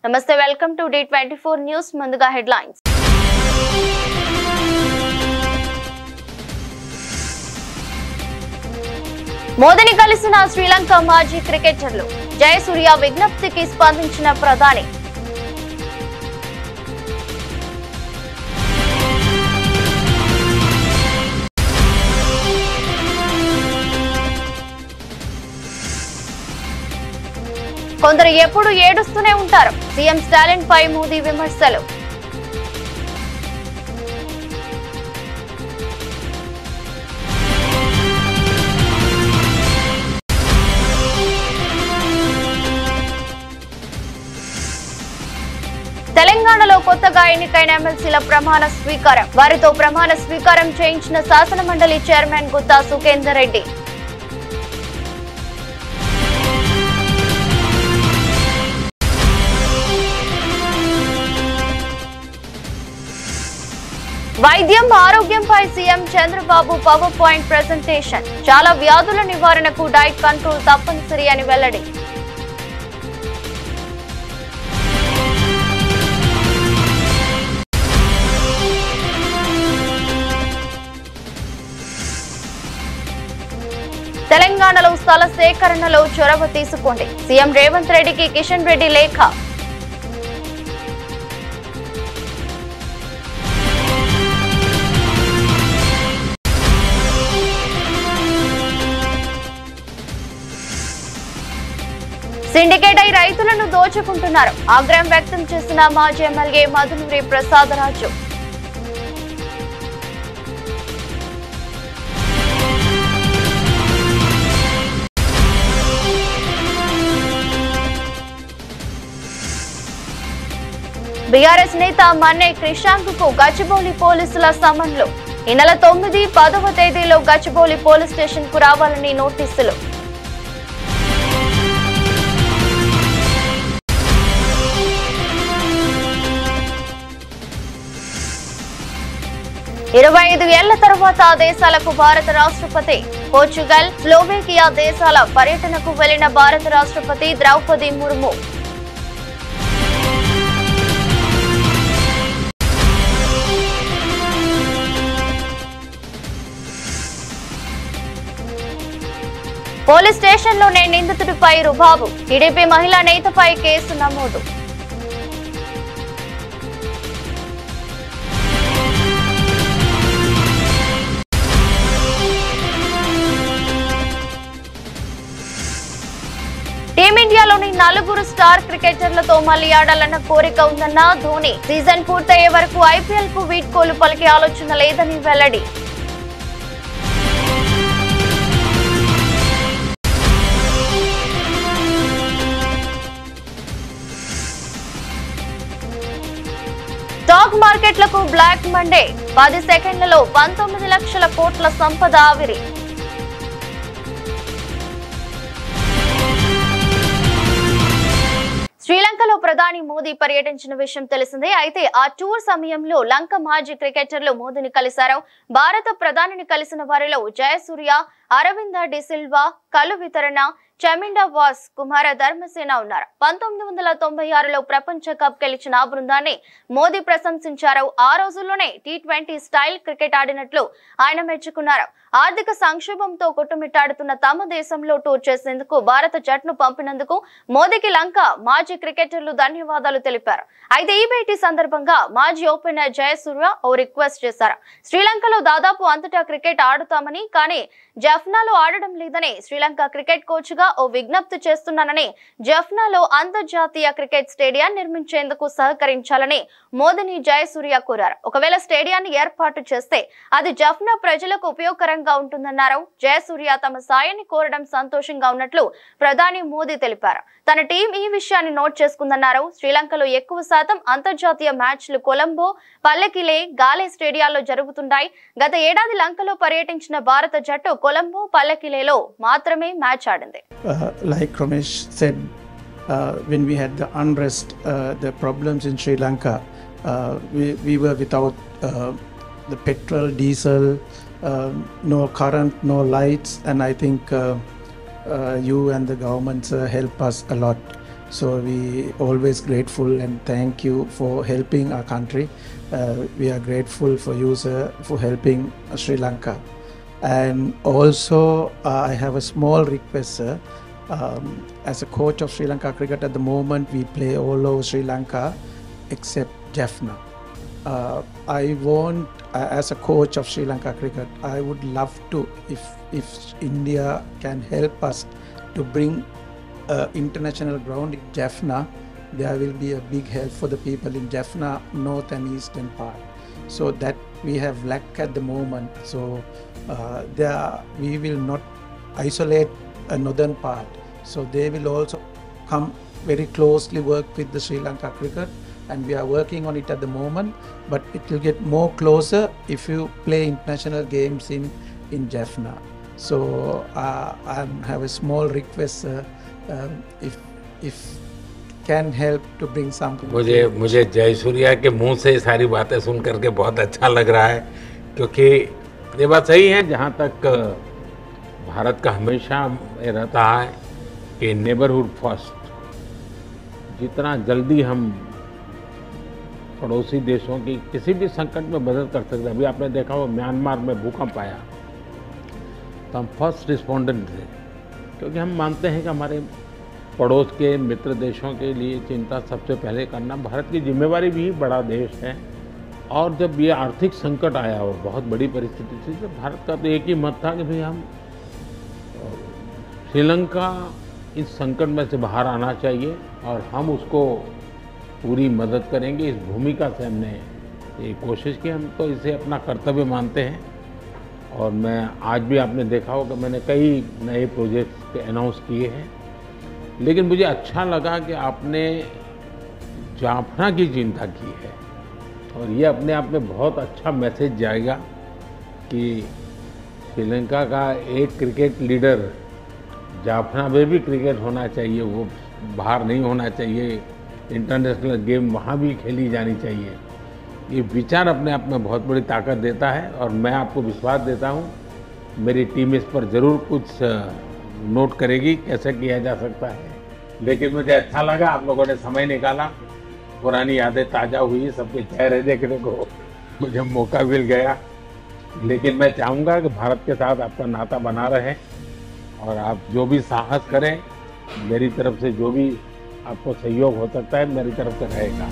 నమస్తే, welcome to D24 news. ముందుగా headlines. మోదీని కలిసిన శ్రీలంక మాజీ క్రికెటర్లు. జయసూర్య విజ్ఞప్తికి స్పందించిన ప్రధాని. కొందరు ఎప్పుడు ఏడుస్తూనే ఉంటారు. సీఎం స్టాలిన్ పై మోదీ విమర్శలు. తెలంగాణలో కొత్తగా ఎన్నికైన ఎమ్మెల్సీల ప్రమాణ స్వీకారం. వారితో ప్రమాణ స్వీకారం చేయించిన శాసన మండలి చైర్మన్ గుత్తా సుఖేందర్ రెడ్డి. వైద్యం ఆరోగ్యంపై CM Chandrababu power point presentation. చాలా వ్యాధుల నివారణకు డైట్ కంట్రోల్ తప్పనిసరి అని వెల్లడి. తెలంగాణలో స్థల సేకరణలో చొరవ తీసుకోండి. సీఎం రేవంత్ రెడ్డికి కిషన్ రెడ్డి లేఖ. సిండికేట్ అయి రైతులను దోచుకుంటున్నారు. ఆగ్రహం వ్యక్తం చేసిన మాజీ ఎమ్మెల్యే మధునూరి ప్రసాదరాజు. బీఆర్ఎస్ నేత మన్నే క్రిషాంక్ కు గచ్చిబౌలి పోలీసుల సమన్లు. ఈ నెల 9, 10వ తేదీలో గచ్చిబౌలి పోలీస్ స్టేషన్ కు రావాలని నోటీసులు. ఇరవై 25 ఏళ్ల తర్వాత దేశాలకు భారత రాష్ట్రపతి. పోర్చుగల్, స్లోవేకియా దేశాల పర్యటనకు వెళ్లిన భారత రాష్ట్రపతి ద్రౌపది ముర్ము. పోలీస్ స్టేషన్లోనే నిందితుడిపై రుబాబు. టీడీపీ మహిళా నేతపై కేసు నమోదు. టీమిండియాలోని 4 స్టార్ క్రికెటర్లతో మళ్లీ ఆడాలన్న కోరిక ఉందన్న ధోని. సీజన్ పూర్తయ్యే వరకు ఐపీఎల్ కు వీడ్కోలు పలికే ఆలోచన లేదని వెల్లడి. స్టాక్ మార్కెట్లకు బ్లాక్ మండే. 10 సెకండ్లలో 19 లక్షల కోట్ల సంపద ఆవిరి. శ్రీలంకలో ప్రధాని మోదీ పర్యటించిన విషయం తెలిసిందే. అయితే ఆ టూర్ సమయంలో లంక మాజీ క్రికెటర్లు మోదీని కలిశారు. భారత ప్రధానిని కలిసిన వారిలో జయసూర్య, అరవింద డిసిల్వా, కలు వితరణ, చమిండా వాస్, కుమార ధర్మసేన ఉన్నారు. 1996లో ప్రపంచ కప్ గెలిచిన ఆ బృందాన్ని మోదీ ప్రశంసించారు. ఆ రోజుల్లోనే T20 స్టైల్ క్రికెట్ ఆడినట్లు ఆయన మెచ్చుకున్నారు. ఆర్థిక సంక్షోభంతో కొట్టుమిట్టాడుతున్న తమ దేశంలో టూర్ చేసేందుకు భారత జట్టును పంపినందుకు మోదీకి లంక మాజీ క్రికెటర్లు ధన్యవాదాలు తెలిపారు. అయితే ఈ భేటీ సందర్భంగా మాజీ ఓపెనర్ జయసూర్య ఓ రిక్వెస్ట్ చేశారు. శ్రీలంకలో దాదాపు అంతటా క్రికెట్ ఆడుతామని, కానీ జఫ్నాలో ఆడడం లేదని శ్రీలంక క్రికెట్ కోచ్ గా ఓ విజ్ఞప్తి చేస్తున్నానని, జఫ్నాలో అంతర్జాతీయ క్రికెట్ స్టేడియాన్ని నిర్మించేందుకు సహకరించాలని మోదీని జయసూర్య కోరారు. ఒకవేళ స్టేడియాన్ని ఏర్పాటు చేస్తే అది జఫ్నా ప్రజలకు ఉపయోగకరంగా ఉంటుందన్నారు. జయసూర్య తమ సాయాన్ని కోరడం సంతోషంగా ఉన్నట్లు ప్రధాని మోదీ తెలిపారు. తన టీం ఈ విషయాన్ని నోట్ చేసుకుందన్నారు. శ్రీలంకలో ఎక్కువ శాతం అంతర్జాతీయ మ్యాచ్లు కొలంబో, పల్లెకిలే, గాలే స్టేడియాల్లో జరుగుతుంటాయి. గత ఏడాది లంకలో పర్యటించిన భారత జట్టు కొలంబో, పల్లెకిలేలో మాత్రమే మ్యాచ్ ఆడింది. Like Ramesh said, when we had the unrest, the problems in Sri Lanka, we were without the petrol, diesel, no current, no lights, and I think you and the government help us a lot. So we always grateful and thank you for helping our country. We are grateful for you, sir, for helping Sri Lanka. And also, I have a small request, sir. As a coach of Sri Lanka cricket at the moment, we play all over Sri Lanka except Jaffna. I want, as a coach of Sri Lanka cricket, I would love to, if India can help us to bring international ground in Jaffna, there will be a big help for the people in Jaffna, north and eastern part. So that we have lack at the moment. So we will not isolate a northern part. So they will also come very closely work with the Sri Lanka cricket, and we are working on it at the moment, but it will get more closer if you play international games in Jaffna. So I have a small request, if can help to bring something. मुझे जयसूर्या के मुंह से सारी बातें सुन करके बहुत अच्छा लग रहा है, क्योंकि ये बात सही है। जहाँ तक भारत का हमेशा ये रहता है कि नेबरहुड फर्स्ट, जितना जल्दी हम पड़ोसी देशों की किसी भी संकट में मदद कर सकते हैं। अभी आपने देखा हो म्यांमार में भूकंप आया तो हम फर्स्ट रिस्पोंडेंट थे, क्योंकि हम मानते हैं कि हमारे पड़ोस के मित्र देशों के लिए चिंता सबसे पहले करना भारत की जिम्मेवारी भी। बड़ा देश है, और जब ये आर्थिक संकट आया हो, बहुत बड़ी परिस्थिति थी, तो भारत का तो एक ही मत था कि भाई हम श्रीलंका इस संकट में से बाहर आना चाहिए और हम उसको पूरी मदद करेंगे। इस भूमिका से हमने ये कोशिश की, हम तो इसे अपना कर्तव्य मानते हैं। और मैं आज भी आपने देखा होगा मैंने कई नए प्रोजेक्ट्स अनाउंस किए हैं, लेकिन मुझे अच्छा लगा कि आपने जाफना की चिंता की है, और ये अपने आप में बहुत अच्छा मैसेज जाएगा कि श्रीलंका का एक क्रिकेट लीडर, जाफना में भी क्रिकेट होना चाहिए, वो बाहर नहीं होना चाहिए, इंटरनेशनल गेम वहाँ भी खेली जानी चाहिए। ये विचार अपने आप में बहुत बड़ी ताकत देता है, और मैं आपको विश्वास देता हूँ मेरी टीम इस पर ज़रूर कुछ नोट करेगी कैसे किया जा सकता है। लेकिन मुझे अच्छा लगा आप लोगों ने समय निकाला, पुरानी यादें ताज़ा हुई, सबके चेहरे देखने को मुझे मौका मिल गया। लेकिन मैं चाहूँगा कि भारत के साथ आपका नाता बना रहे, और आप जो भी साहस करें, मेरी तरफ से जो भी आपको सहयोग हो सकता है मेरी तरफ से रहेगा।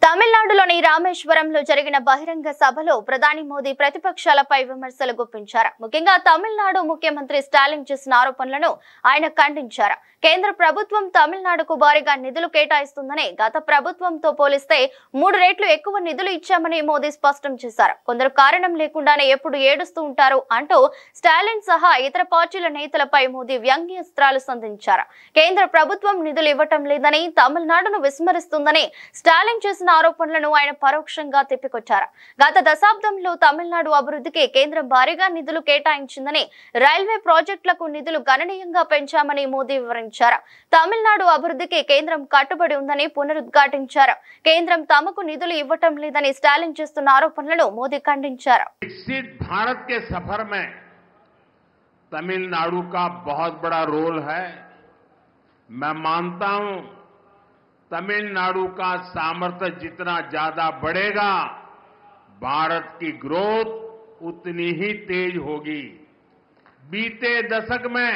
తమిళనాడులోని రామేశ్వరంలో జరిగిన బహిరంగ సభలో ప్రధాని మోదీ ప్రతిపక్షాలపై విమర్శలు గుప్పించారు. ముఖ్యంగా తమిళనాడు ముఖ్యమంత్రి స్టాలిన్ చేసిన ఆరోపణలను ఆయన ఖండించారు. కేంద్ర ప్రభుత్వం తమిళనాడుకు భారీగా నిధులు కేటాయిస్తుందని, గత ప్రభుత్వంతో పోలిస్తే 3 రెట్లు ఎక్కువ నిధులు ఇచ్చామని మోదీ స్పష్టం చేశారు. కొందరు కారణం లేకుండానే ఎప్పుడు ఏడుస్తూ ఉంటారు అంటూ స్టాలిన్ సహా ఇతర పార్టీల నేతలపై మోదీ వ్యంగ్యాస్త్రాలు సంధించారు. కేంద్ర ప్రభుత్వం నిధులు ఇవ్వటం లేదని, తమిళనాడును విస్మరిస్తుందని స్టాలిన్ చేసిన ఆరోపణలను ఆయన పరోక్షంగా తిప్పికొట్టారు. గత దశాబ్దంలో తమిళనాడు అభివృద్ధికి కేంద్రం భారీగా నిధులు కేటాయించిందని, రైల్వే ప్రాజెక్టులకు నిధులు గణనీయంగా పెంచామని మోదీ వివరించారు. తమిళనాడు అభివృద్ధికి కేంద్రం కట్టుబడి ఉందని పునరుద్ఘాటించారు. కేంద్రం తమకు నిధులు ఇవ్వటం లేదని స్టాలిన్ చేస్తున్న ఆరోపణలను మోదీ ఖండించారు. विकसित भारत के सफर में तमिलनाडु का बहुत बड़ा रोल है। मैं मानता हूं तमिलनाडु का सामर्थ्य जितना ज्यादा बढ़ेगा, भारत की ग्रोथ उतनी ही तेज होगी। बीते दशक में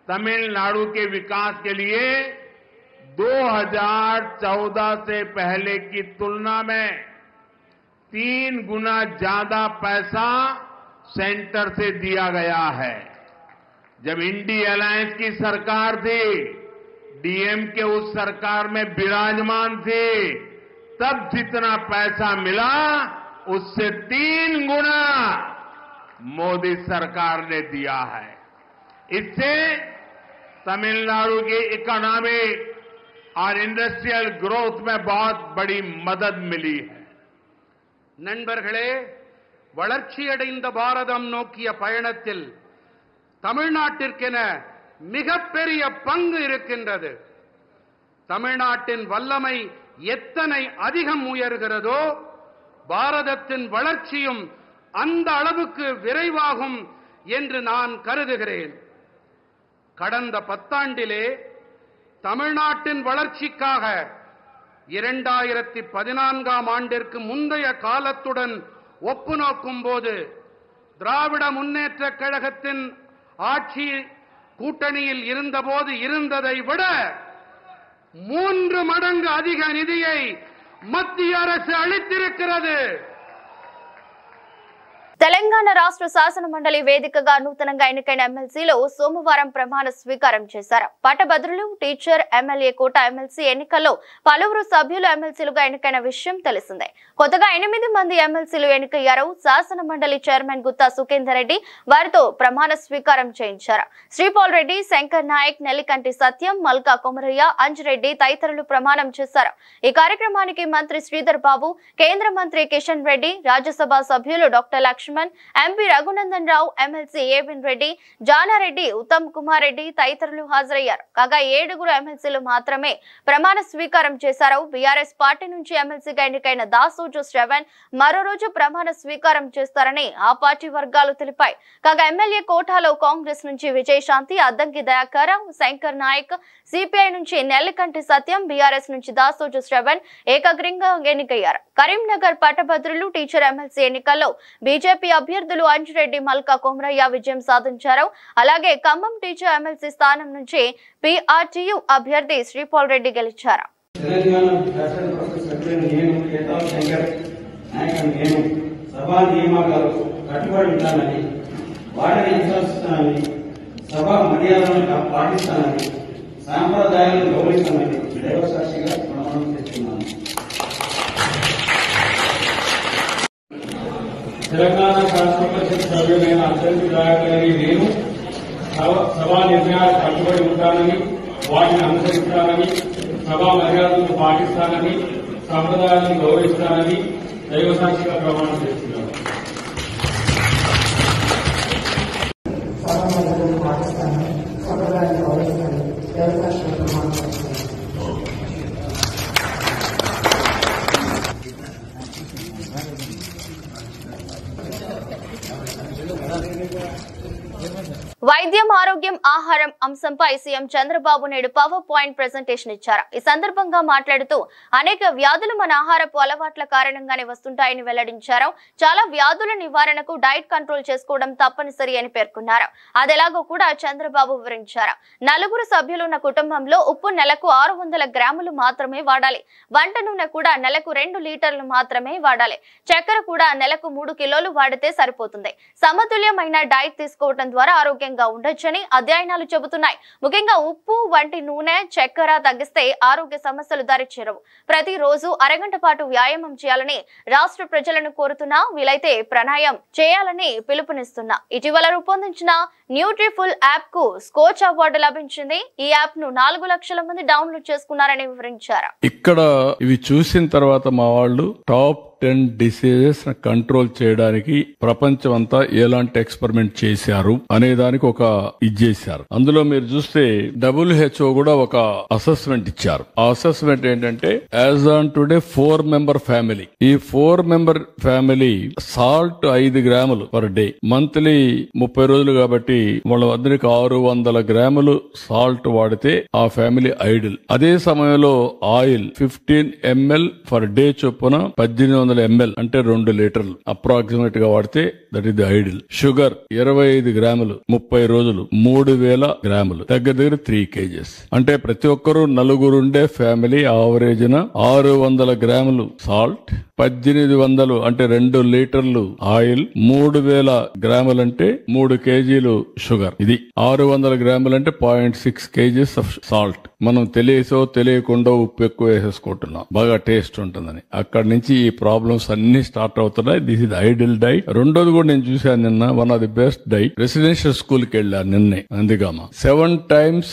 तमिलनाडु के विकास के लिए 2014 से पहले की तुलना में 3 गुना ज्यादा पैसा सेंटर से दिया गया है। जब इंडी अलायंस की सरकार थी, डीएम के उस सरकार में विराजमान थे, तब जितना पैसा मिला उससे 3 गुना मोदी सरकार ने दिया है। इससे तमिलनाडु की इकोनॉमिक और इंडस्ट्रियल ग्रोथ में बहुत बड़ी मदद मिली है। நண்பர்களே, வளர்ச்சியடைந்த பாரதம் நோக்கிய பயணத்தில் தமிழ்நாட்டிற்கென மிகப்பெரிய பங்கு இருக்கின்றது. தமிழ்நாட்டின் வல்லமை எத்தனை அதிகம் உயர்கிறதோ, பாரதத்தின் வளர்ச்சியும் அந்த அளவுக்கு விரைவாகும் என்று நான் கருதுகிறேன். கடந்த 10 ஆண்டிலே தமிழ்நாட்டின் வளர்ச்சிக்காக 2014ஆம் ஆண்டிற்கு முந்தைய காலத்துடன் ஒப்பு நோக்கும் போது திராவிட முன்னேற்றக் கழகத்தின் ஆட்சி கூட்டணியில் இருந்தபோது இருந்ததை விட 3 மடங்கு அதிக நிதியை மத்திய அரசு అளித்திருக்கிறது. తెలంగాణ రాష్ట్ర శాసన మండలి వేదికగా నూతనంగా ఎన్నికైన ఎమ్మెల్సీలు సోమవారం ప్రమాణ స్వీకారం చేశారు. పట్టభద్రులు, టీచర్, ఎమ్మెల్యే కోట ఎమ్మెల్సీ ఎన్నికల్లో పలువురు సభ్యులు ఎమ్మెల్సీలుగా ఎన్నికైన విషయం తెలిసిందే. కొత్తగా 8 మంది ఎమ్మెల్సీలు ఎన్నికయ్యారు. శాసన మండలి చైర్మన్ గుత్తా సుఖేందర్ రెడ్డి వారితో ప్రమాణ స్వీకారం చేయించారు. శ్రీపాల్ రెడ్డి, శంకర్ నాయక్, నెల్లికంటి సత్యం, మల్కా కొమరయ్య, అంజిరెడ్డి తదితరులు ప్రమాణం చేశారు. ఈ కార్యక్రమానికి మంత్రి శ్రీధర్ బాబు, కేంద్ర మంత్రి కిషన్ రెడ్డి, రాజ్యసభ సభ్యులు doctor Laxman, MP Raghunandan Rao, MLC ఏవిన్ Reddy, Jana Reddy, Uttam Kumar Reddy తదితరులు హాజరయ్యారు. కాగా 7 ఎమ్మెల్సీలు మాత్రమే ప్రమాణ స్వీకారం చేశారు. బీఆర్ఎస్ పార్టీ నుంచి ఎమ్మెల్సీగా ఎన్నికైన దాసోజు శ్రవణ్ మరో రోజు ప్రమాణ స్వీకారం చేస్తారని ఆ పార్టీ వర్గాలు తెలిపాయి. కాగా ఎమ్మెల్యే కోటాలో కాంగ్రెస్ నుంచి విజయశాంతి, అద్దంకి దయాకర్, శంకర్ నాయక్, సిపిఐ నుంచి నెల్లికంటి సత్యం, బీఆర్ఎస్ నుంచి దాసోజు శ్రవణ్ ఏకగ్రీవంగా ఎన్నికయ్యారు. కరీంనగర్ పట్టభద్రులు, టీచర్ ఎమ్మెల్సీ ఎన్నికల్లో బీజేపీ అభ్యర్థులు అంజిరెడ్డి, మల్కా కొమరయ్య విజయం సాధించారు. అలాగే ఖమ్మం టీచర్ ఎమ్మెల్సీ స్థానం నుంచి పీఆర్టీయూ అభ్యర్థి శ్రీపాల్ రెడ్డి గెలిచారు. సభా నియమాలకు కట్టుబడి ఉంటానని, వాటిని అనుసరిస్తానని, సభా మర్యాదలను పాటిస్తానని, సాంప్రదాయాలను గౌరవిస్తానని దైవసాక్షిగా ప్రమాణం చేస్తున్నాను. తెలంగాణ శాసన పరిషత్ సభ్యులైన అత్యంత దయాకరని నేను సభా నిర్ణయాలకు కట్టుబడి ఉంటానని, వాటిని అనుసరిస్తానని, సభా మర్యాదలను పాటిస్తానని, సంప్రదాయాలను గౌరవిస్తానని దైవసాక్షిగా ప్రమాణం చేస్తున్నాను. వైద్యం, ఆరోగ్యం, ఆహారం అంశంపై CM Chandrababu Naidu power point presentation ఇచ్చారు. ఈ సందర్భంగా మాట్లాడుతూ అనేక వ్యాధులు మన ఆహారపు అలవాట్ల కారణంగానే వస్తుంటాయని వెల్లడించారు. చాలా వ్యాధుల నివారణకు డైట్ కంట్రోల్ చేసుకోవడం తప్పనిసరి అని పేర్కొన్నారు. అదెలాగో కూడా చంద్రబాబు వివరించారు. 4 సభ్యులున్న కుటుంబంలో ఉప్పు నెలకు 600 గ్రాములు మాత్రమే వాడాలి. వంట నూనె కూడా నెలకు 2 లీటర్లు మాత్రమే వాడాలి. చక్కెర కూడా నెలకు 3 కిలోలు వాడితే సరిపోతుంది. సమతుల్యమైన డైట్ తీసుకోవడం ద్వారా ఆరోగ్యంగా ఉండొచ్చని అధ్యయనాలు చెబుతున్నాయి. ముఖ్యంగా ఉప్పు వంటి నూనె, చక్కెర తగ్గిస్తే ఆరోగ్య సమస్యలు దరిచేరవు. ప్రతిరోజు అరగంట పాటు వ్యాయామం చేయాలని రాష్ట్ర ప్రజలను కోరుతున్నా, వీలైతే ప్రాణాయామం చేయాలని పిలుపునిస్తున్నా. ఇటీవల రూపొందించిన న్యూట్రిఫుల్ యాప్ కు స్కోచ్ అవార్డు లభించింది. ఈ యాప్ ను 4 లక్షల మంది డౌన్లోడ్ చేసుకున్నారని వివరించారు. ఇక్కడ ఇవి చూసిన తర్వాత మా వాళ్ళు టాప్ 10 డిసీజెస్ కంట్రోల్ చేయడానికి ప్రపంచం అంతా ఎలాంటి ఎక్స్పెరిమెంట్ చేశారు అనే దానికి ఒక ఇది చేశారు. అందులో మీరు చూస్తే WHO కూడా ఒక అసెస్మెంట్ ఇచ్చారు. ఆ అసెస్మెంట్ ఏంటంటే as on today 4 member family, ఈ 4 మెంబర్ ఫ్యామిలీ సాల్ట్ 5 గ్రాములు పర్ డే, మంత్లీ 30 రోజులు కాబట్టి వాళ్ళ అందరికి 600 గ్రాములు సాల్ట్ వాడితే ఆ ఫ్యామిలీ ఐడిల్. అదే సమయంలో ఆయిల్ 15 ml పర్ డే చొప్పున 1800 ml అంటే 2 లీటర్లు అప్రాక్సిమేట్ గా వాడితే that is the ideal. Sugar 25 గ్రాములు 30 రోజులు 3000 గ్రాములు, దగ్గర దగ్గర 3 kgs. అంటే ప్రతి ఒక్కరు 4 ఉండే ఫ్యామిలీ యావరేజ్ న 600 గ్రాములు సాల్ట్, 1800 అంటే 2 లీటర్లు ఆయిల్, 3000 గ్రాములు అంటే 3 కేజీలు షుగర్. ఇది 600 గ్రాములు అంటే 0.6 kgs ఆఫ్ సాల్ట్. మనం తెలియసో తెలియకుండా ఉప్పు ఎక్కువ వేసేసుకుంటున్నాం, బాగా టేస్ట్ ఉంటుందని. అక్కడి నుంచి ఈ ప్రాబ్లమ్స్ అన్ని స్టార్ట్ అవుతున్నాయి. This is ideal diet. రెండోది కూడా నేను చూశాను నిన్న, one of the best diet. Residential school కి వెళ్ళాను నిన్నే అందుకమ్మా. 7 times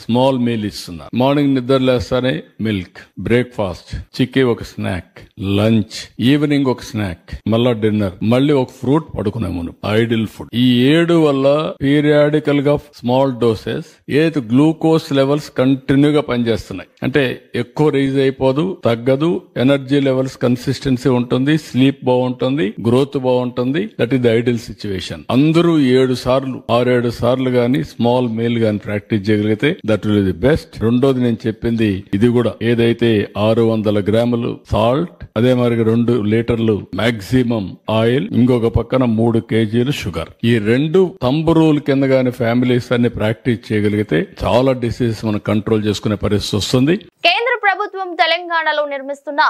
స్మాల్ మీల్ ఇస్తున్నారు. మార్నింగ్ నిద్ర లేస్తానే మిల్క్, బ్రేక్ఫాస్ట్, చిక్కీ ఒక స్నాక్, లంచ్, ఈవినింగ్ ఒక స్నాక్, మళ్ళా డిన్నర్, మళ్ళీ ఒక ఫ్రూట్ పడుకునే ముందు. Ideal food. ఈ 7 వల్ల పీరియాడికల్ గా స్మాల్ డోసెస్ ఏది గ్లూకోజ్ లెవెల్స్ కంటిన్యూగా పనిచేస్తున్నాయి. అంటే ఎక్కువ రైజ్ అయిపోదు, తగ్గదు, ఎనర్జీ లెవెల్స్ కన్సిస్టెన్సీ ప్రెగ్నెన్సీ ఉంటుంది, స్లీప్ బాగుంటుంది, గ్రోత్ బాగుంటుంది. That is the ideal situation. అందరూ 6 సార్లు గాని స్మాల్ మేల్ గాని ప్రాక్టీస్ చేయగలిగితే దట్ విల్ ది బెస్ట్. రెండోది నేను చెప్పింది ఇది కూడా, ఏదైతే 600 గ్రాములు సాల్ట్, అదే మరి 2 లీటర్లు మాక్సిమం ఆయిల్, ఇంకొక పక్కన 3 కేజీలు షుగర్, ఈ 2 తంబు రూల్ కింద గాని ఫ్యామిలీస్ అన్ని ప్రాక్టీస్ చేయగలిగితే చాలా డిసీజెస్ మనం కంట్రోల్ చేసుకునే పరిస్థితి వస్తుంది. కేంద్ర ప్రభుత్వం తెలంగాణలో నిర్మిస్తున్న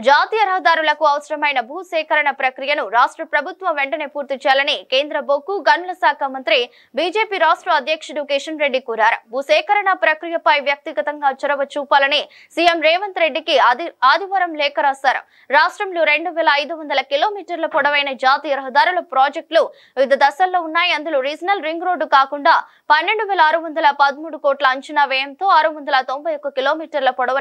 జాతీయ రహదారులకు అవసరమైన భూసేకరణ ప్రక్రియను రాష్ట్ర ప్రభుత్వం వెంటనే పూర్తి చేయాలని కేంద్ర బొగ్గు గనుల శాఖ మంత్రి బీజేపీ రాష్ట్ర అధ్యక్షుడు కిషన్ రెడ్డి కోరారు. భూసేకరణ ప్రక్రియపై వ్యక్తిగతంగా చొరవ చూపాలని సీఎం రేవంత్ రెడ్డికి ఆదివారం లేఖ రాశారు. రాష్ట్రంలో 2500 కిలోమీటర్ల పొడవైన జాతీయ రహదారుల ప్రాజెక్టులు వివిధ దశల్లో ఉన్నాయి. అందులో రీజనల్ రింగ్ రోడ్డు కాకుండా 12,613 కోట్ల అంచనా వ్యయంతో 691 కిలోమీటర్ల పొడవు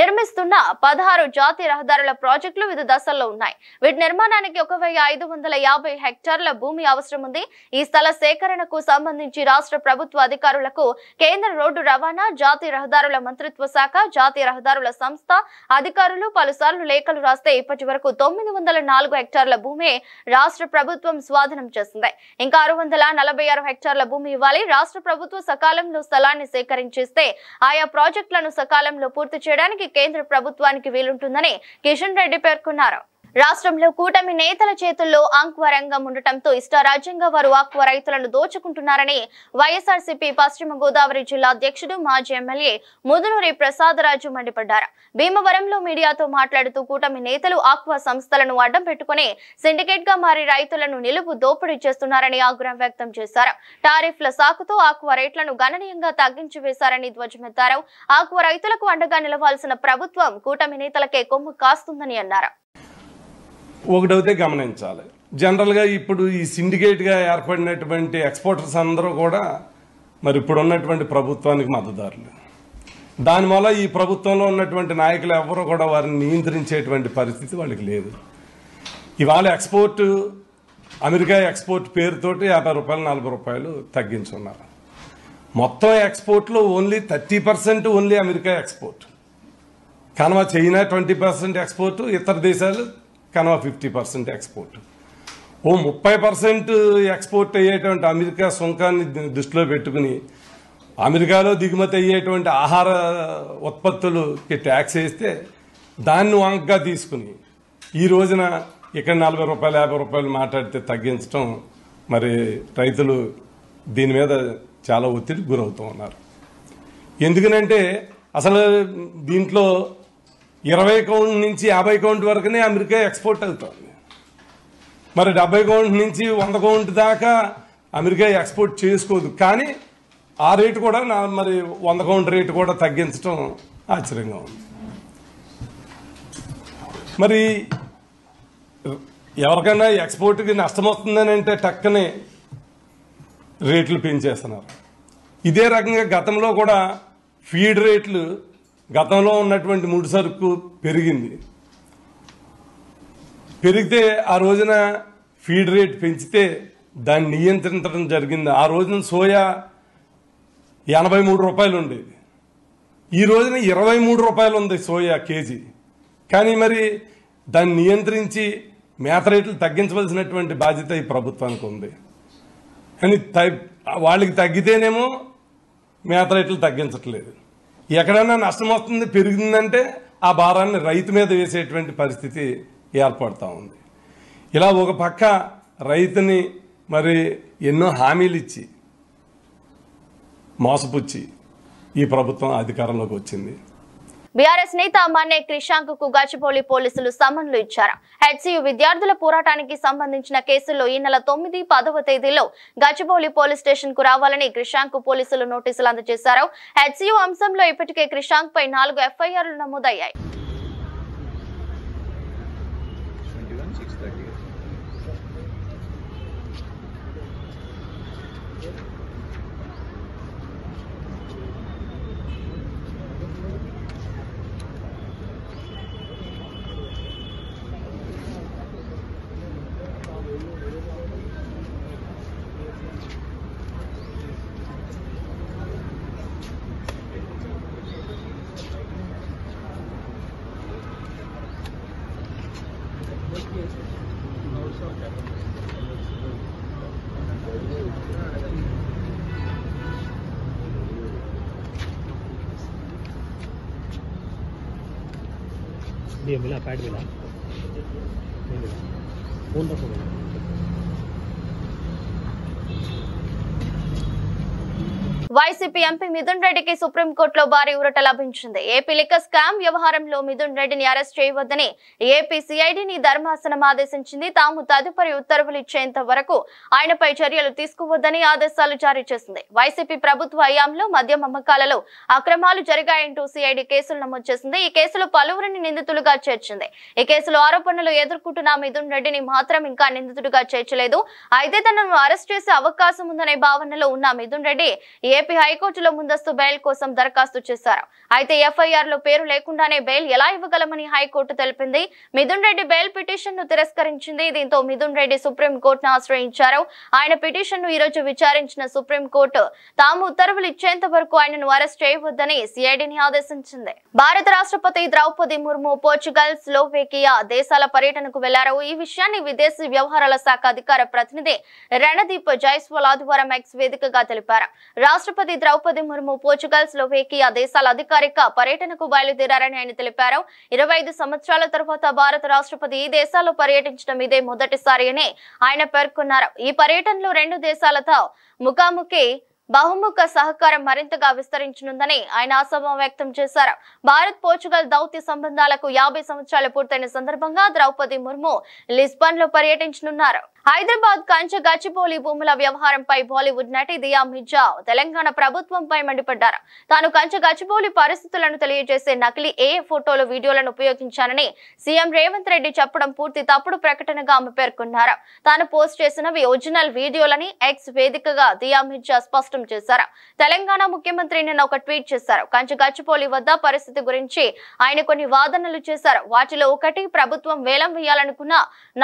నిర్మిస్తున్న 16 జాతీయ రహదారుల ప్రాజెక్టులు వివిధ దశల్లో ఉన్నాయి. వీటి నిర్మాణానికి 1,550 హెక్టార్ల భూమి అవసరం ఉంది. ఈ స్థల సేకరణకు సంబంధించి రాష్ట్ర ప్రభుత్వ అధికారులకు కేంద్ర రోడ్డు రవాణా, జాతీయ రహదారుల మంత్రిత్వ శాఖ, జాతీయ రహదారుల సంస్థ అధికారులు పలుసార్లు లేఖలు రాస్తే ఇప్పటి వరకు 904 హెక్టార్ల భూమి రాష్ట్ర ప్రభుత్వం స్వాధీనం చేసింది. ఇంకా 646 హెక్టార్ల భూమి ఇవ్వాలి. రాష్ట్ర ప్రభుత్వం సకాలంలో స్థలాన్ని సేకరించేస్తే ఆయా ప్రాజెక్టులను సకాలంలో పూర్తి చేయడానికి కేంద్ర ప్రభుత్వానికి వీలుంటుందని కిషన్ రెడ్డి పేర్కొన్నారు. రాష్ట్రంలో కూటమి నేతల చేతుల్లో ఆక్వా రంగం ఉండటంతో ఇష్టారాజ్యంగా వారు ఆక్వా రైతులను దోచుకుంటున్నారని వైఎస్ఆర్సీపీ పశ్చిమ గోదావరి జిల్లా అధ్యక్షుడు మాజీ ఎమ్మెల్యే ముదునూరి ప్రసాదరాజు మండిపడ్డారు. భీమవరంలో మీడియాతో మాట్లాడుతూ కూటమి నేతలు ఆక్వా సంస్థలను అడ్డం పెట్టుకుని సిండికేట్ గా మారి రైతులను నిలువు దోపిడీ చేస్తున్నారని ఆగ్రహం వ్యక్తం చేశారు. టారిఫ్ల సాకుతో ఆక్వా రేట్లను గణనీయంగా తగ్గించి వేశారని ధ్వజమెత్తారు. ఆక్వా రైతులకు అండగా నిలవాల్సిన ప్రభుత్వం కూటమి నేతలకే కొమ్ము కాస్తుందని అన్నారు. ఒకటైతే గమనించాలి, జనరల్గా ఇప్పుడు ఈ సిండికేట్గా ఏర్పడినటువంటి ఎక్స్పోర్టర్స్ అందరూ కూడా మరి ఇప్పుడు ఉన్నటువంటి ప్రభుత్వానికి మద్దతుదారులు. దానివల్ల ఈ ప్రభుత్వంలో ఉన్నటువంటి నాయకులు ఎవరు కూడా వారిని నియంత్రించేటువంటి పరిస్థితి వాళ్ళకి లేదు. ఇవాళ ఎక్స్పోర్ట్, అమెరికా ఎక్స్పోర్ట్ పేరుతోటి 50 రూపాయలు 40 రూపాయలు తగ్గించున్నారు. మొత్తం ఎక్స్పోర్ట్లో ఓన్లీ 30% ఓన్లీ అమెరికా ఎక్స్పోర్ట్, కనుమ చైనా 20% ఎక్స్పోర్ట్, ఇతర దేశాలు కనుమ 50% ఎక్స్పోర్ట్. 30% ఎక్స్పోర్ట్ అయ్యేటువంటి అమెరికా సుంకాన్ని దృష్టిలో పెట్టుకుని అమెరికాలో దిగుమతి అయ్యేటువంటి ఆహార ఉత్పత్తులకి ట్యాక్స్ వేస్తే దాన్ని వంకగా తీసుకుని ఈ రోజున ఇక్కడ 40 రూపాయలు 50 రూపాయలు మాట్లాడితే తగ్గించడం, మరి రైతులు దీని మీద చాలా ఒత్తిడికి గురవుతూ ఉన్నారు. ఎందుకనంటే అసలు దీంట్లో 20 కౌంట్ నుంచి 50 కౌంట్ వరకునే అమెరికా ఎక్స్పోర్ట్ అవుతుంది. మరి 70 కౌంట్ నుంచి 100 కౌంట్ దాకా అమెరికా ఎక్స్పోర్ట్ చేసుకోదు. కానీ ఆ రేటు కూడా మరి 100 కౌంట్ రేటు కూడా తగ్గించడం ఆశ్చర్యంగా ఉంది. మరి ఎవరికైనా ఎక్స్పోర్ట్కి నష్టం వస్తుందని అంటే టక్కనే రేట్లు పెంచేస్తున్నారు. ఇదే రకంగా గతంలో కూడా ఫీడ్ రేట్లు గతంలో ఉన్నటువంటి ముడి సరుకు పెరిగింది. పెరిగితే ఆ రోజున ఫీడ్ రేట్ పెంచితే దాన్ని నియంత్రించడం జరిగింది. ఆ రోజున సోయా 83 రూపాయలు ఉండేది, ఈ రోజున 23 రూపాయలు ఉంది సోయా కేజీ. కానీ మరి దాన్ని నియంత్రించి మేత రేట్లు తగ్గించవలసినటువంటి బాధ్యత ఈ ప్రభుత్వానికి ఉంది. కానీ వాళ్ళకి తగ్గితేనేమో మేత రేట్లు తగ్గించట్లేదు. ఎక్కడైనా నష్టం వస్తుంది పెరిగిందంటే ఆ భారాన్ని రైతు మీద వేసేటువంటి పరిస్థితి ఏర్పడుతూ ఉంది. ఇలా ఒక పక్క రైతుని మరి ఎన్నో హామీలు ఇచ్చి మోసపుచ్చి ఈ ప్రభుత్వం అధికారంలోకి వచ్చింది. బీఆర్ఎస్ నేత మన్నే క్రిషాంక్ కు గచ్చిబౌలి పోలీసులు సమన్లు ఇచ్చారు. హెచ్సియు విద్యార్థుల పోరాటానికి సంబంధించిన కేసుల్లో ఈ నెల 9, 10వ తేదీలో గచ్చిబౌలి పోలీస్ స్టేషన్ కు రావాలని క్రిషాంక్ పోలీసులు నోటీసులు అందజేశారు. హెచ్సియు అంశంలో ఇప్పటికే క్రిషాంక్ పై 4 ఎఫ్ఐఆర్లు నమోదయ్యాయి. ये मिला पैड मिला फोन रखो వైసీపీ ఎంపీ మిథున్ రెడ్డికి సుప్రీంకోర్టులో భారీ ఊరట లభించింది. ఏపీ లిక్కర్ స్కామ్ వ్యవహారంలో మిథున్ రెడ్డిని అరెస్ట్ చేయవద్దని ఏపీ సిఐడిని ధర్మాసనం ఆదేశించింది. తాము తదుపరి ఉత్తర్వులు ఇచ్చేంత వరకు ఆయనపై చర్యలు తీసుకోవద్దని ఆదేశాలు జారీ చేసింది. వైసీపీ ప్రభుత్వ హయాంలో మద్యం అమ్మకాలలో అక్రమాలు జరిగాయంటూ సిఐడి కేసులు నమోదు చేసింది. ఈ కేసులో పలువురిని నిందితులుగా చేర్చింది. ఈ కేసులో ఆరోపణలు ఎదుర్కొంటున్న మిథున్ రెడ్డిని మాత్రం ఇంకా నిందితుడిగా చేర్చలేదు. అయితే తనను అరెస్ట్ చేసే అవకాశం ఉందనే భావనలో ఉన్న మిథున్ రెడ్డి ఏపీ హైకోర్టులో ముందస్తు బెయిల్ కోసం దరఖాస్తు చేశారు. అయితే ఎఫ్ఐఆర్ లో పేరు లేకుండానే బెయిల్ ఎలా ఇవ్వగలమని హైకోర్టు తెలిపింది. మిథున్ రెడ్డి బెయిల్ పిటిషన్ ను తిరస్కరించింది. దీంతో మిథున్ రెడ్డి సుప్రీంకోర్టును ఆశ్రయించారు. ఆయన పిటిషన్ ను ఈ రోజు విచారించిన సుప్రీంకోర్టు తాము ఉత్తర్వులు ఇచ్చేంత వరకు ఆయనను అరెస్ట్ చేయవద్దని సిఐడిని ఆదేశించింది. భారత రాష్ట్రపతి ద్రౌపది ముర్ము పోర్చుగల్, స్లోవేకియా దేశాల పర్యటనకు వెళ్లారు. ఈ విషయాన్ని విదేశీ వ్యవహారాల శాఖ అధికార ప్రతినిధి రణదీప్ జైస్వాల్ ఆదివారం ఎక్స్ వేదికగా తెలిపారు. రాష్ట్రపతి ద్రౌపది ముర్ము పోర్చుగల్, స్లోవేకియా దేశాల అధికారిక పర్యటనకు బయలుదేరారని ఆయన తెలిపారు. 25 సంవత్సరాల తర్వాత భారత రాష్ట్రపతి ఈ దేశాల్లో పర్యటించడం ఇదే మొదటిసారి అని ఆయన పేర్కొన్నారు. ఈ పర్యటనలో 2 దేశాలతో ముఖాముఖి బహుముఖ సహకారం మరింతగా విస్తరించనుందని ఆయన ఆశాభావం వ్యక్తం చేశారు. భారత్ పోర్చుగల్ దౌత్య సంబంధాలకు 50 సంవత్సరాలు పూర్తయిన సందర్భంగా ద్రౌపది ముర్ము లిస్బన్ లో పర్యటించనున్నారు. హైదరాబాద్ కంచె గచ్చిబౌలి భూముల వ్యవహారంపై బాలీవుడ్ నటి దియా మిర్జా తెలంగాణ ప్రభుత్వంపై మండిపడ్డారు. తాను కంచె గచ్చిబౌలి పరిస్థితులను తెలియజేసే నకిలీ ఫోటోలు, వీడియోలను ఉపయోగించానని సీఎం రేవంత్ రెడ్డి చెప్పడం పూర్తి తప్పుడు ప్రకటనగా ఆమె పేర్కొన్నారు. తాను పోస్ట్ చేసినవి ఒరిజినల్ వీడియోలని ఎక్స్ వేదికగా దియా మిర్జా స్పష్టం చేశారు. తెలంగాణ ముఖ్యమంత్రి నిన్న ఒక ట్వీట్ చేశారు. కంచె గచ్చిబౌలి వద్ద పరిస్థితి గురించి ఆయన కొన్ని వాదనలు చేశారు. వాటిలో ఒకటి, ప్రభుత్వం వేలం వేయాలనుకున్న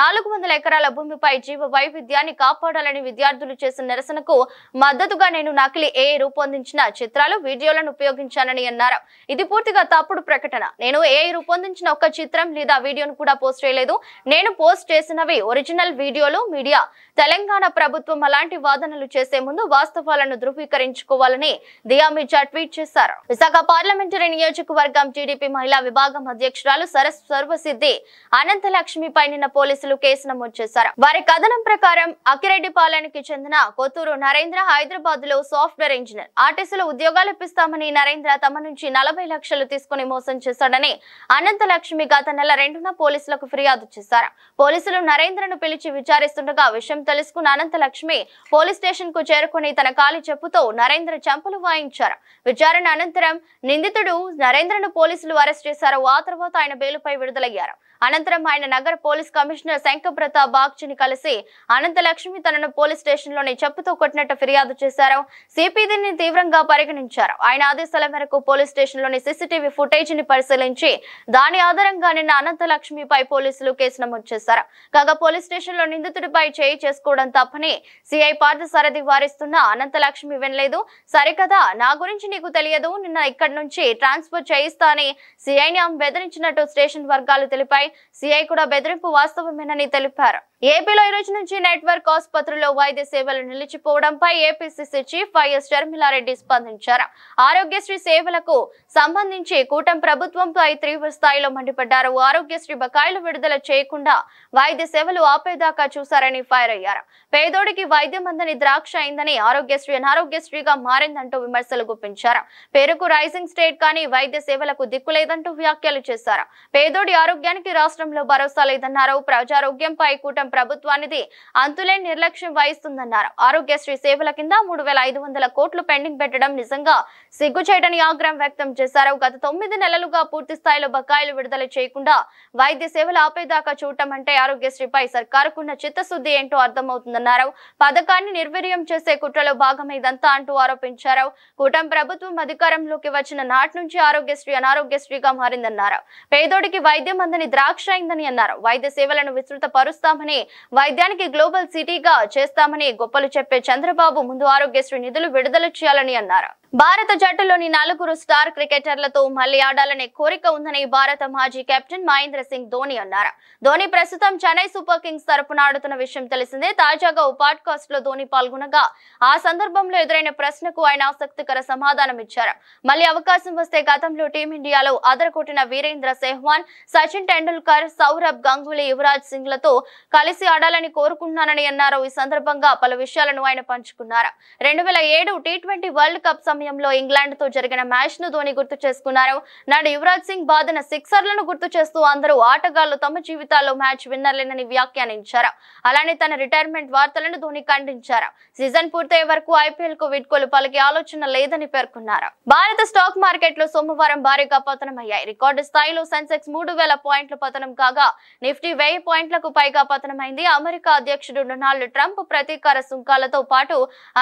400 ఎకరాల భూమిపై జీవ వైవిధ్యాన్ని కాపాడాలని విద్యార్థులు చేసిన నిరసనకు మద్దతుగా నేను నకిలీ రూపొందించిన చిత్రాలు, వీడియోలను ఉపయోగించానని అన్నారు. ఇది పూర్తిగా తప్పుడు ప్రకటన. నేను రూపొందించిన ఒక చిత్రం లేదా వీడియోను కూడా పోస్ట్ చేయలేదు. నేను పోస్ట్ చేసినవి ఒరిజినల్ వీడియోలు. మీడియా తెలంగాణ ప్రభుత్వం అలాంటి వాదనలు చేసే ముందు వాస్తవాలను ధృవీకరించుకోవాలని దియా మిర్జా ట్వీట్ చేశారు. విశాఖ పార్లమెంటరీ నియోజకవర్గం టీడీపీ మహిళా విభాగం అధ్యక్షురాలు సర్వసిద్ధి అనంతలక్ష్మిపై నిన్న పోలీసులు కేసు నమోదు చేశారు. వారి కథనం ప్రకారం అక్కిరెడ్డిపాలెంకి చెందిన కొత్తూరు నరేంద్ర హైదరాబాద్ లో సాఫ్ట్వేర్ ఇంజనీర్. ఆర్టీసీలో ఉద్యోగాలు ఇప్పిస్తామని నరేంద్ర తమ నుంచి 40 లక్షలు తీసుకుని మోసం చేశాడని అనంతలక్ష్మి గత నెల 2న పోలీసులకు ఫిర్యాదు చేశారు. పోలీసులు నరేంద్రను పిలిచి విచారిస్తుండగా విషయం తెలుసుకున్న అనంతలక్ష్మి పోలీస్ స్టేషన్ కు చేరుకుని తన కాలి చెప్పుతో నరేంద్ర చెంపలు వాయించారు. విచారణ అనంతరం నిందితుడు నరేంద్రను పోలీసులు అరెస్ట్ చేశారు. ఆ తర్వాత ఆయన బెయిలుపై విడుదలయ్యారు. అనంతరం ఆయన నగర పోలీస్ కమిషనర్ శంకర్ప్రతాప్ బాగ్చిని కలిసి అనంతలక్ష్మి తనను పోలీస్ స్టేషన్ లోని చెప్పుతో కొట్టినట్టు ఫిర్యాదు చేశారు. సిపి దీన్ని తీవ్రంగా పరిగణించారు. ఆయన ఆదేశాల మేరకు పోలీస్ స్టేషన్ లోని సీసీటీవీ ఫుటేజ్ ని పరిశీలించి దాని ఆధారంగా నిన్న అనంతలక్ష్మిపై పోలీసులు కేసు నమోదు చేశారు. కాగా పోలీస్ స్టేషన్ లో నిందితుడిపై చేయి చేసుకోవడం తప్పని సిఐ పార్థసారథి వారిస్తున్న అనంతలక్ష్మి వినలేదు. సరికదా, నా గురించి నీకు తెలియదు, నిన్న ఇక్కడి నుంచి ట్రాన్స్ఫర్ చేయిస్తా అని సిఐని ఆమె బెదిరించినట్టు స్టేషన్ వర్గాలు తెలిపాయి. సిఐ కూడా బెదిరింపు వాస్తవమేనని తెలిపారు. ఏపీలో ఈ రోజు నుంచి నెట్వర్క్ ఆసుపత్రుల్లో వైద్య సేవలు నిలిచిపోవడంపై ఏపీసీసీ చీఫ్ వైఎస్ షర్మిలారెడ్డి స్పందించారు. ఆరోగ్యశ్రీ సేవలకు సంబంధించి కూటమి ప్రభుత్వంపై తీవ్ర స్థాయిలో మండిపడ్డారు. ఆరోగ్యశ్రీ బకాయిలు విడుదల చేయకుండా వైద్య సేవలు ఆపేదాకా చూశారని ఫైర్ అయ్యారు. పేదోడికి వైద్యం అందని ద్రాక్ష అయిందని, ఆరోగ్యశ్రీ అనారోగ్యశ్రీగా మారిందంటూ విమర్శలు గుప్పించారు. పేరుకు రైజింగ్ స్టేట్ కానీ వైద్య సేవలకు దిక్కులేదంటూ వ్యాఖ్యలు చేశారు. పేదోడి ఆరోగ్యానికి రాష్ట్రంలో భరోసా లేదన్నారు. ప్రజారోగ్యంపై కూటమి ప్రభుత్వానికి అంతులేని నిర్లక్ష్యం వహిస్తుందన్నారు. ఆరోగ్యశ్రీ సేవల కింద 3,500 కోట్లు పెండింగ్ పెట్టడం నిజంగా సిగ్గుచేటని ఆగ్రహం వ్యక్తం చేశారు. గత 9 నెలలుగా పూర్తి స్థాయిలో బకాయిలు విడుదల చేయకుండా వైద్య సేవలు ఆపేదాకా చూడటం అంటే ఆరోగ్యశ్రీపై సర్కారుకున్న చిత్తశుద్ధి ఏంటో అర్థమవుతుందన్నారు. పథకాన్ని నిర్వీర్యం చేసే కుట్రలో భాగమే ఇదంతా అంటూ ఆరోపించారు. కూటమి ప్రభుత్వం అధికారంలోకి వచ్చిన నాటి నుంచి ఆరోగ్యశ్రీ అనారోగ్యశ్రీగా మారిందన్నారు. పేదోడికి వైద్యం అందని ద్రాక్ష అయిందని అన్నారు. వైద్య సేవలను విస్తృత పరుస్తామని, వైద్యానికి గ్లోబల్ సిటీగా చేస్తామని గొప్పలు చెప్పే చంద్రబాబు ముందు ఆరోగ్యశ్రీ నిధులు విడుదల చేయాలని అన్నారు. భారత జట్టులోని 4 స్టార్ క్రికెట్ క్రికెటర్లతో మళ్లీ ఆడాలనే కోరిక ఉందని భారత మాజీ కెప్టెన్ మహేంద్ర సింగ్ ధోని అన్నారు. ధోని ప్రస్తుతం చెన్నై సూపర్ కింగ్స్ తరపున ఆడుతున్న విషయం తెలిసిందే. తాజాగా ఓ పాడ్కాస్ట్ లో ధోని పాల్గొనగా ఆ సందర్భంలో ఎదురైన ప్రశ్నకు ఆయన ఆసక్తికర సమాధానం ఇచ్చారు. మళ్లీ అవకాశం వస్తే గతంలో టీమిండియాలో అదరకొట్టిన వీరేంద్ర సెహ్వాగ్, సచిన్ టెండూల్కర్, సౌరవ్ గంగూలీ, యువరాజ్ సింగ్ లతో కలిసి ఆడాలని కోరుకుంటున్నానని అన్నారు. ఈ సందర్భంగా పలు విషయాలను ఆయన పంచుకున్నారు. 2007 టీ20 వరల్డ్ కప్ సమయంలో ఇంగ్లాండ్ తో జరిగిన మ్యాచ్ ను ధోని గుర్తు చేసుకున్నారు. నాడు యువరాజ్ సింగ్ బాదిన సిక్సర్లను గుర్తు చేస్తూ అందరూ ఆటగాళ్లు తమ జీవితాల్లో మ్యాచ్ విన్నర్లేనని వ్యాఖ్యానించారు. అలానే తన రిటైర్మెంట్ వార్తలను ధోని ఖండించారు. సీజన్ పూర్తయ్యే వరకు ఐపీఎల్ కు వీడ్కోలు పలికే ఆలోచన లేదని పేర్కొన్నారు. భారత స్టాక్ మార్కెట్లు సోమవారం భారీగా పతనమయ్యాయి. రికార్డు స్థాయిలో సెన్సెక్స్ 3000 పాయింట్ల పతనం కాగా నిఫ్టీ 1000 పాయింట్లకు పైగా పతనమైంది. అమెరికా అధ్యక్షుడు డొనాల్డ్ ట్రంప్ ప్రతీకార సుంకాలతో పాటు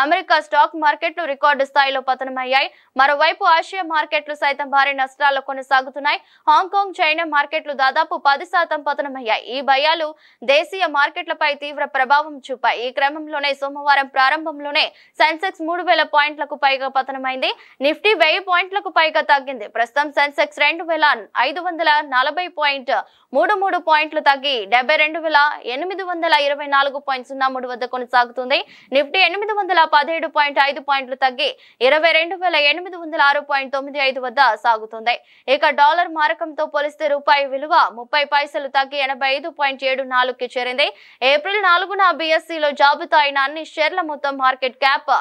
అమెరికా స్టాక్ మార్కెట్లు రికార్డు స్థాయిలో పతనమయ్యాయి. మరోవైపు ఆసియా మార్కెట్లు సైతం భారీ నష్టాల్లో కొనసాగుతున్నాయి. హాంకాంగ్, చైనా మార్కెట్లు దాదాపు 10% పతనమయ్యాయి. ఈ భయాలు దేశీయ మార్కెట్లపై తీవ్ర ప్రభావం చూపాయి. ఈ క్రమంలోనే సోమవారం ప్రారంభంలోనే సెన్సెక్స్ 3000 పాయింట్లకు పైగా పతనమైంది. నిఫ్టీ 1000 పాయింట్లకు పైగా తగ్గింది. ప్రస్తుతం సెన్సెక్స్ 2540.33 పాయింట్లు తగ్గి 72,824.03 వద్ద కొనసాగుతుంది. నిఫ్టీ 817.5 పాయింట్లు తగ్గి 22,806.95 వద్ద సాగుతుంది. ఇక డాలర్ మారకంతో పోలిస్తే రూపాయి విలువ 30 పైసలు తగ్గి 85.74కి చేరింది. ఏప్రిల్ 4న బీఎస్సీలో జాబితా అయిన అన్ని షేర్ల మొత్తం మార్కెట్ క్యాప్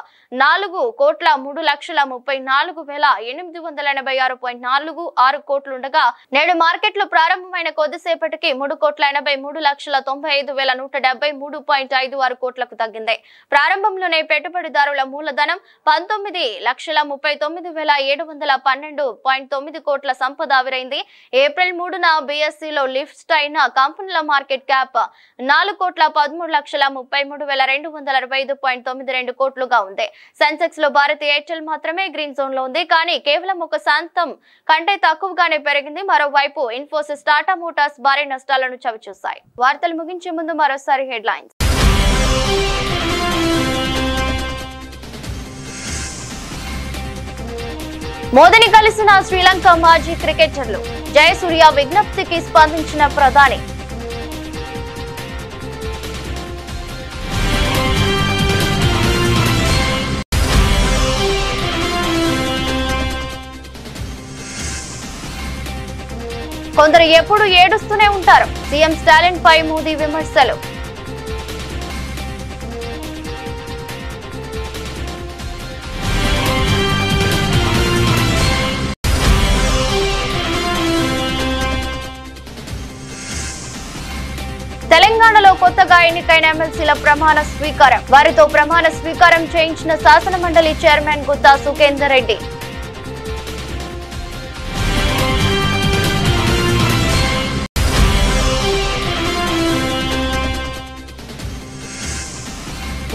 4,30,34,886.46 కోట్లుండగా నేడు మార్కెట్లు ప్రారంభమైన కొద్దిసేపటికి 3,83,95,173.56 కోట్లకు తగ్గింది. ప్రారంభంలోనే పెట్టుబడిదారుల మూలధనం 19,39,712.9 కోట్ల సంపద ఆవిరైంది. ఏప్రిల్ 3న బీఎస్సీలో లిస్ట్ అయిన కంపెనీల మార్కెట్ క్యాప్ 4,13,33,265.92 కోట్లుగా ఉంది. సెన్సెక్స్ లో భారత్ ఎయిర్టెల్ మాత్రమే గ్రీన్ జోన్ లో ఉంది. కానీ కేవలం 1% కంటే తక్కువగానే పెరిగింది. మరోవైపు ఇన్ఫోసిస్, టాటా మోటార్స్ భారీ నష్టాలను చవిచూశాయి. వార్తలు ముగించే ముందు మరోసారి హెడ్లైన్స్. మోదీని కలిసిన శ్రీలంక మాజీ క్రికెటర్లు. జయసూర్య విజ్ఞప్తికి స్పందించిన ప్రధాని. కొందరు ఎప్పుడు ఏడుస్తూనే ఉంటారు. సీఎం స్టాలిన్ పై మోదీ విమర్శలు. తెలంగాణలో కొత్తగా ఎన్నికైన ఎమ్మెల్సీల ప్రమాణ స్వీకారం. వారితో ప్రమాణ స్వీకారం చేయించిన శాసన మండలి చైర్మన్ గుత్తా సుఖేందర్ రెడ్డి.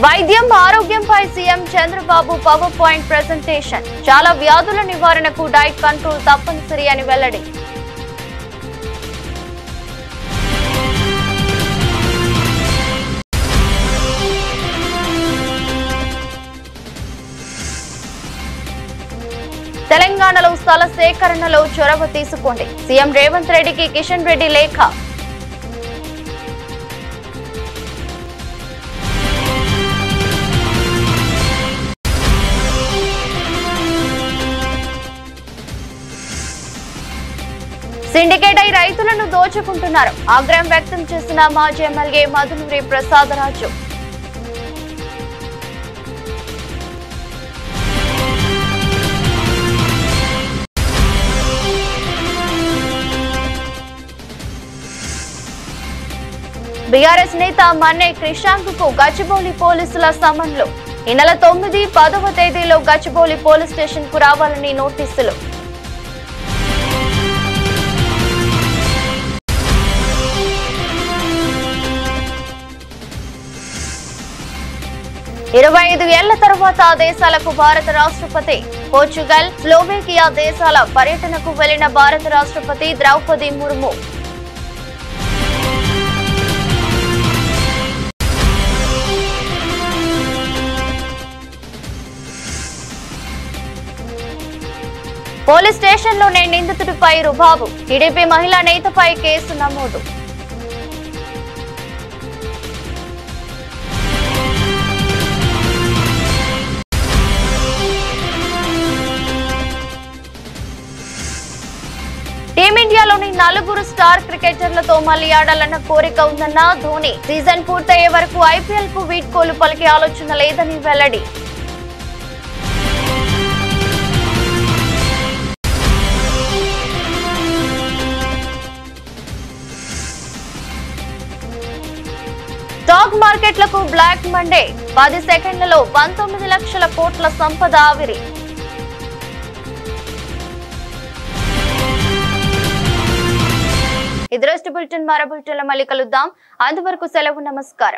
వైద్యం, ఆరోగ్యంపై CM Chandrababu power point presentation. చాలా వ్యాధుల నివారణకు డైట్ కంట్రోల్ తప్పనిసరి అని వెల్లడి. తెలంగాణలో స్థల సేకరణలో చొరవ తీసుకోండి. సీఎం రేవంత్ రెడ్డికి కిషన్ రెడ్డి లేఖ. సిండికేట్ అయి రైతులను దోచుకుంటున్నారు. ఆగ్రహం వ్యక్తం చేసిన మాజీ ఎమ్మెల్యే మధునూరి ప్రసాదరాజు. బీఆర్ఎస్ నేత మన్నే క్రిషాంక్ కు గచ్చిబౌలి పోలీసుల సమన్లు. ఈ నెల 9, 10వ తేదీలో గచ్చిబౌలి పోలీస్ స్టేషన్ కు రావాలని నోటీసులు. ఇరవై 25 ఏళ్ల తర్వాత దేశాలకు భారత రాష్ట్రపతి. పోర్చుగల్, స్లోవేకియా దేశాల పర్యటనకు వెళ్లిన భారత రాష్ట్రపతి ద్రౌపది ముర్ము. పోలీస్ స్టేషన్లోనే నిందితుడిపై రుబాబు. టీడీపీ మహిళా నేతపై కేసు నమోదు. టీమిండియాలోని 4 స్టార్ క్రికెటర్లతో మళ్లీ ఆడాలన్న కోరిక ఉందన్న ధోని. సీజన్ పూర్తయ్యే వరకు ఐపీఎల్ కు వీడ్కోలు పలికే ఆలోచన లేదని వెల్లడి. స్టాక్ మార్కెట్లకు బ్లాక్ మండే. 10 సెకండ్లలో 19 లక్షల కోట్ల సంపద ఆవిరి. ఇది రోజు బులెటిన్. మరో బులెటిన్లో మళ్ళీ కలుద్దాం. అంతవరకు సెలవు. నమస్కారం.